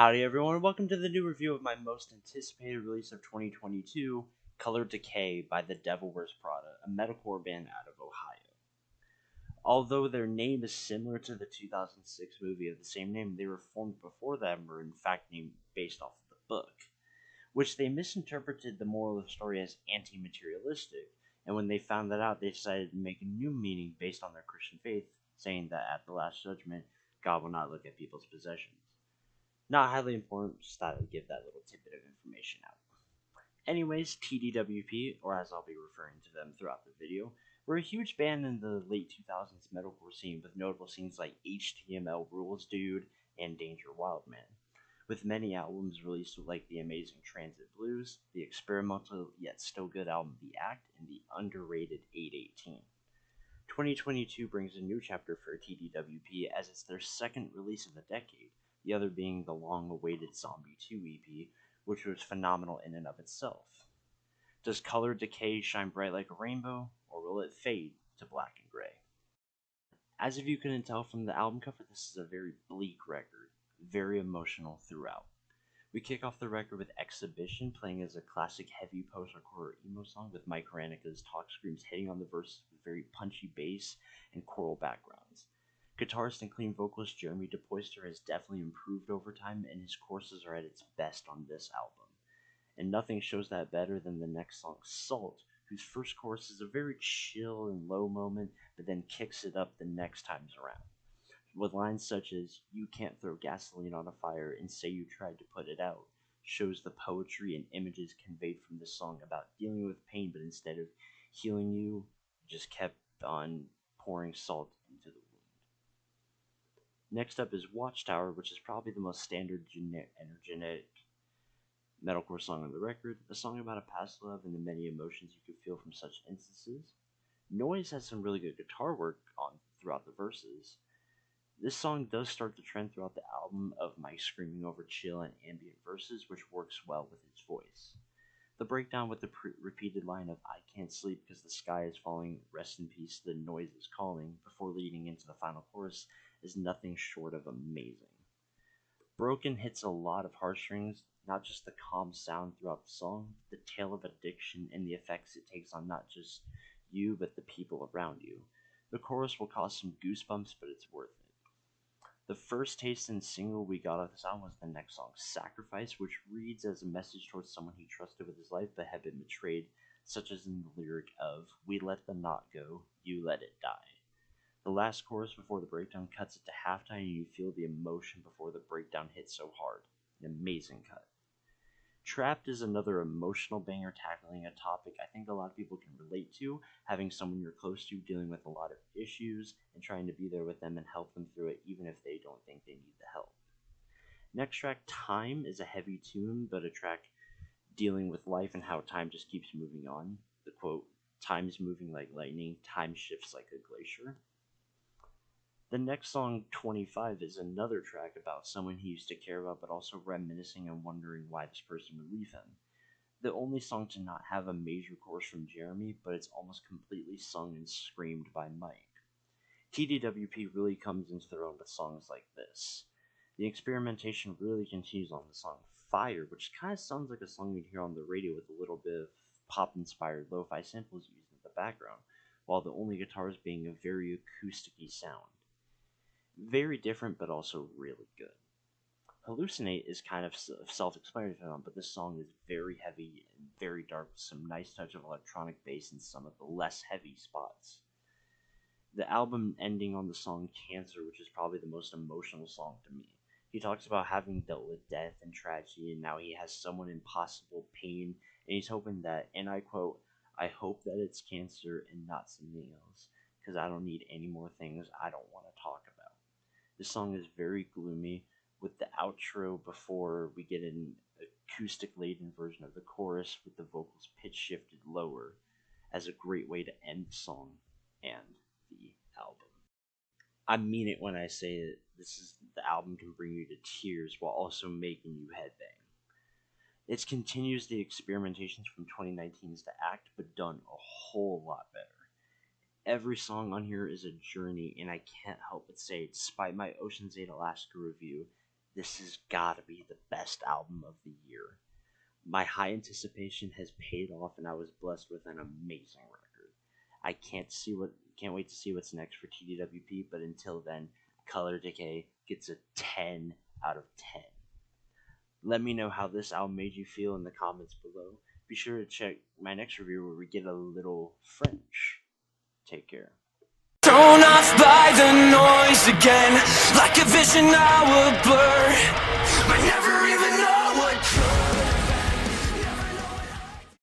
Howdy everyone, welcome to the new review of my most anticipated release of 2022, Color Decay by The Devil Wears Prada, a metalcore band out of Ohio. Although their name is similar to the 2006 movie of the same name, they were formed before that and were in fact named based off of the book, which they misinterpreted the moral of the story as anti-materialistic, and when they found that out, they decided to make a new meaning based on their Christian faith, saying that at the Last Judgment, God will not look at people's possessions. Not highly important, just thought I'd give that little tidbit of information out. Anyways, TDWP, or as I'll be referring to them throughout the video, were a huge band in the late 2000s metalcore scene with notable scenes like HTML Rules Dude and Danger Wildman, with many albums released like the amazing Transit Blues, the experimental yet still good album The Act, and the underrated 818. 2022 brings a new chapter for TDWP as it's their second release of the decade, the other being the long-awaited Zombie 2 EP, which was phenomenal in and of itself. Does Color Decay shine bright like a rainbow, or will it fade to black and gray? As if you couldn't tell from the album cover, this is a very bleak record, very emotional throughout. We kick off the record with Exhibition playing as a classic heavy post-hardcore emo song with Mike Ranika's talk screams hitting on the verses with very punchy bass and choral backgrounds. Guitarist and clean vocalist Jeremy DePoister has definitely improved over time, and his choruses are at its best on this album. And nothing shows that better than the next song, Salt, whose first chorus is a very chill and low moment, but then kicks it up the next times around. With lines such as, "You can't throw gasoline on a fire and say you tried to put it out," shows the poetry and images conveyed from this song about dealing with pain, but instead of healing you, just kept on pouring salt into the wound. Next up is Watchtower, which is probably the most standard energetic metalcore song on the record, a song about a past love and the many emotions you could feel from such instances. Noise has some really good guitar work on throughout the verses. This song does start the trend throughout the album of Mike screaming over chill and ambient verses, which works well with his voice. The breakdown with the repeated line of "I can't sleep because the sky is falling, rest in peace, the noise is calling," before leading into the final chorus is nothing short of amazing. Broken hits a lot of heartstrings, not just the calm sound throughout the song, the tale of addiction and the effects it takes on not just you, but the people around you. The chorus will cause some goosebumps, but it's worth it. The first taste and single we got off this album was the next song, Sacrifice, which reads as a message towards someone he trusted with his life but had been betrayed, such as in the lyric of, "We let the knot go, you let it die." The last chorus before the breakdown cuts it to halftime and you feel the emotion before the breakdown hits so hard. An amazing cut. Trapped is another emotional banger tackling a topic I think a lot of people can relate to, having someone you're close to dealing with a lot of issues and trying to be there with them and help them through it even if they don't think they need the help. Next track, Time, is a heavy tune, but a track dealing with life and how time just keeps moving on. The quote, "Time's moving like lightning, time shifts like a glacier." The next song, 25, is another track about someone he used to care about, but also reminiscing and wondering why this person would leave him. The only song to not have a major chorus from Jeremy, but it's almost completely sung and screamed by Mike. TDWP really comes into their own with songs like this. The experimentation really continues on the song Fire, which kind of sounds like a song you'd hear on the radio with a little bit of pop-inspired lo-fi samples used in the background, while the only guitars being a very acoustic-y sound. Very different, but also really good. Hallucinate is kind of self-explanatory, but this song is very heavy and very dark with some nice touch of electronic bass in some of the less heavy spots. The album ending on the song Cancer, which is probably the most emotional song to me. He talks about having dealt with death and tragedy, and now he has someone in possible pain, and he's hoping that, and I quote, "I hope that it's cancer and not something else, because I don't need any more things I don't want to talk about." This song is very gloomy, with the outro before we get an acoustic-laden version of the chorus with the vocals pitch shifted lower as a great way to end the song and the album. I mean it when I say that the album can bring you to tears while also making you headbang. It continues the experimentations from 2019's The Act, but done a whole lot better. Every song on here is a journey, and I can't help but say, despite my Ocean's 8 Alaska review, this has gotta be the best album of the year. My high anticipation has paid off, and I was blessed with an amazing record. I can't wait to see what's next for TDWP, but until then, Color Decay gets a 10 out of 10. Let me know how this album made you feel in the comments below. Be sure to check my next review where we get a little French. Take care. Thrown off by the noise again, like a vision I will blur. But never